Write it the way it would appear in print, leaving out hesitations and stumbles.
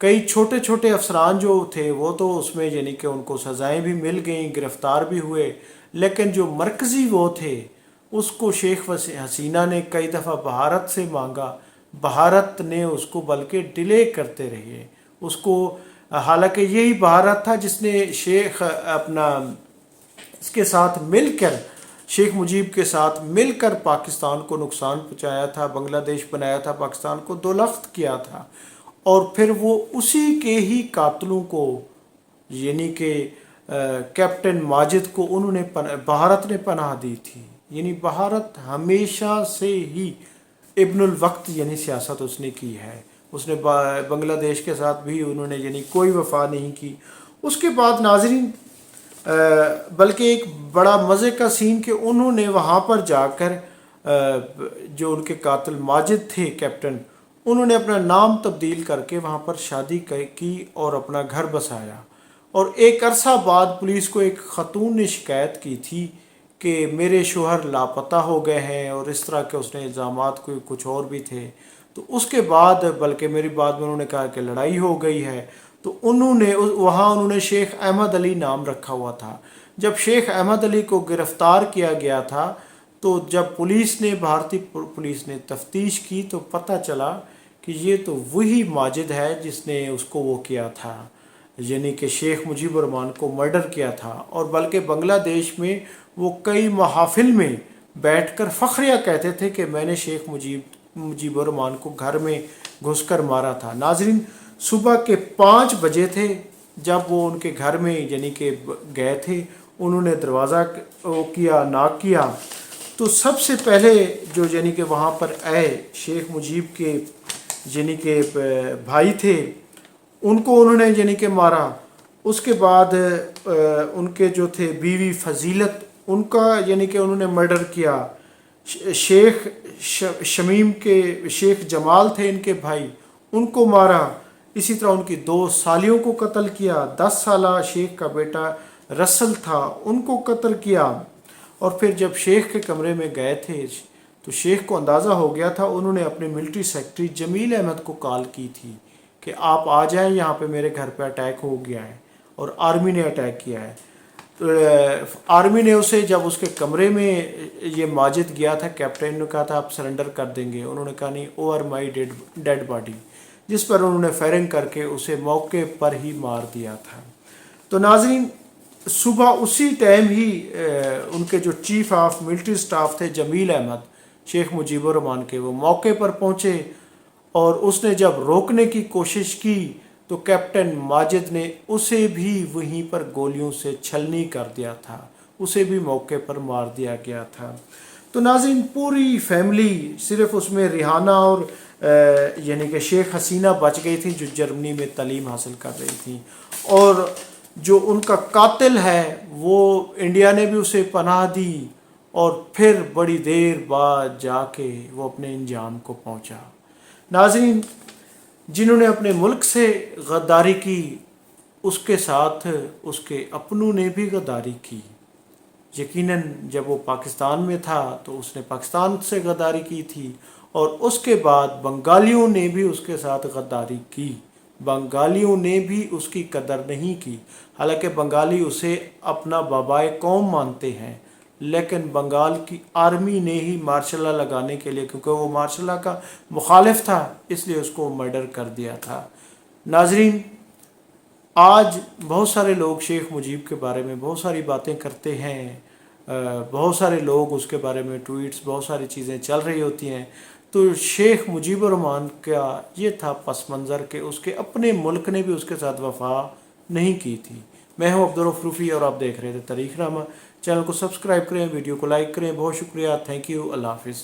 کئی چھوٹے چھوٹے افسران جو تھے وہ تو اس میں یعنی کہ ان کو سزائیں بھی مل گئیں، گرفتار بھی ہوئے، لیکن جو مرکزی وہ تھے اس کو شیخ حسینہ نے کئی دفعہ بھارت سے مانگا، بھارت نے اس کو بلکہ ڈیلے کرتے رہے اس کو، حالانکہ یہی بھارت تھا جس نے شیخ اپنا اس کے ساتھ مل کر، شیخ مجیب کے ساتھ مل کر پاکستان کو نقصان پہنچایا تھا، بنگلہ دیش بنایا تھا، پاکستان کو دو لخت کیا تھا، اور پھر وہ اسی کے ہی قاتلوں کو یعنی کہ کیپٹن ماجد کو انہوں نے بھارت نے پناہ دی تھی۔ یعنی بھارت ہمیشہ سے ہی ابن الوقت یعنی سیاست اس نے کی ہے، اس نے بنگلہ دیش کے ساتھ بھی انہوں نے یعنی کوئی وفا نہیں کی۔ اس کے بعد ناظرین بلکہ ایک بڑا مزے کا سین کہ انہوں نے وہاں پر جا کر جو ان کے قاتل ماجد تھے کیپٹن، انہوں نے اپنا نام تبدیل کر کے وہاں پر شادی کی اور اپنا گھر بسایا، اور ایک عرصہ بعد پولیس کو ایک خاتون نے شکایت کی تھی کہ میرے شوہر لاپتہ ہو گئے ہیں، اور اس طرح کے اس نے الزامات کوئی کچھ اور بھی تھے۔ تو اس کے بعد بلکہ میری بات میں انہوں نے کہا کہ لڑائی ہو گئی ہے، تو انہوں نے شیخ احمد علی نام رکھا ہوا تھا۔ جب شیخ احمد علی کو گرفتار کیا گیا تھا تو جب بھارتی پولیس نے تفتیش کی تو پتہ چلا کہ یہ تو وہی ماجد ہے جس نے اس کو وہ کیا تھا، یعنی کہ شیخ مجیب الرحمان کو مرڈر کیا تھا، اور بلکہ بنگلہ دیش میں وہ کئی محافل میں بیٹھ کر فخریہ کہتے تھے کہ میں نے شیخ مجیب الرحمان کو گھر میں گھس کر مارا تھا۔ ناظرین صبح کے 5 بجے تھے جب وہ ان کے گھر میں یعنی کہ گئے تھے، انہوں نے دروازہ ناک کیا تو سب سے پہلے جو یعنی کہ وہاں پر آئے شیخ مجیب کے یعنی کہ بھائی تھے، ان کو انہوں نے یعنی کہ مارا۔ اس کے بعد ان کے جو تھے بیوی فضیلت، ان کا یعنی کہ انہوں نے مرڈر کیا۔ شیخ شمیم کے شیخ جمال تھے ان کے بھائی، ان کو مارا۔ اسی طرح ان کی 2 سالیوں کو قتل کیا۔ 10 سالہ شیخ کا بیٹا رسل تھا، ان کو قتل کیا۔ اور پھر جب شیخ کے کمرے میں گئے تھے تو شیخ کو اندازہ ہو گیا تھا، انہوں نے اپنے ملٹری سیکرٹری جمیل احمد کو کال کی تھی کہ آپ آ جائیں، یہاں پہ میرے گھر پہ اٹیک ہو گیا ہے، اور آرمی نے اٹیک کیا ہے۔ آرمی نے اسے جب اس کے کمرے میں یہ ماجد گیا تھا، کیپٹن نے کہا تھا آپ سرنڈر کر دیں گے، انہوں نے کہا نہیں، اوور مائی ڈیڈ باڈی، جس پر انہوں نے فائرنگ کر کے اسے موقع پر ہی مار دیا تھا۔ تو ناظرین صبح اسی ٹائم ہی ان کے جو چیف آف ملٹری سٹاف تھے جمیل احمد شیخ مجیب الرحمان کے، وہ موقع پر پہنچے، اور اس نے جب روکنے کی کوشش کی تو کیپٹن ماجد نے اسے بھی وہیں پر گولیوں سے چھلنی کر دیا تھا، اسے بھی موقع پر مار دیا گیا تھا۔ تو ناظرین پوری فیملی، صرف اس میں ریحانہ اور یعنی کہ شیخ حسینہ بچ گئی تھی جو جرمنی میں تعلیم حاصل کر رہی تھیں، اور جو ان کا قاتل ہے وہ انڈیا نے بھی اسے پناہ دی، اور پھر بڑی دیر بعد جا کے وہ اپنے انجام کو پہنچا۔ ناظرین جنہوں نے اپنے ملک سے غداری کی، اس کے ساتھ اس کے اپنوں نے بھی غداری کی۔ یقیناً جب وہ پاکستان میں تھا تو اس نے پاکستان سے غداری کی تھی، اور اس کے بعد بنگالیوں نے بھی اس کے ساتھ غداری کی، بنگالیوں نے بھی اس کی قدر نہیں کی، حالانکہ بنگالی اسے اپنا بابائے قوم مانتے ہیں، لیکن بنگال کی آرمی نے ہی مارشل لا لگانے کے لیے، کیونکہ وہ مارشل لا کا مخالف تھا، اس لیے اس کو مرڈر کر دیا تھا۔ ناظرین آج بہت سارے لوگ شیخ مجیب کے بارے میں بہت ساری باتیں کرتے ہیں، بہت سارے لوگ اس کے بارے میں ٹویٹس، بہت ساری چیزیں چل رہی ہوتی ہیں، تو شیخ مجیب الرحمان کا یہ تھا پس منظر کہ اس کے اپنے ملک نے بھی اس کے ساتھ وفا نہیں کی تھی۔ میں ہوں عبدالرؤف روفی اور آپ دیکھ رہے تھے تاریخ نامہ۔ چینل کو سبسکرائب کریں، ویڈیو کو لائک کریں۔ بہت شکریہ، تھینک یو، اللہ حافظ۔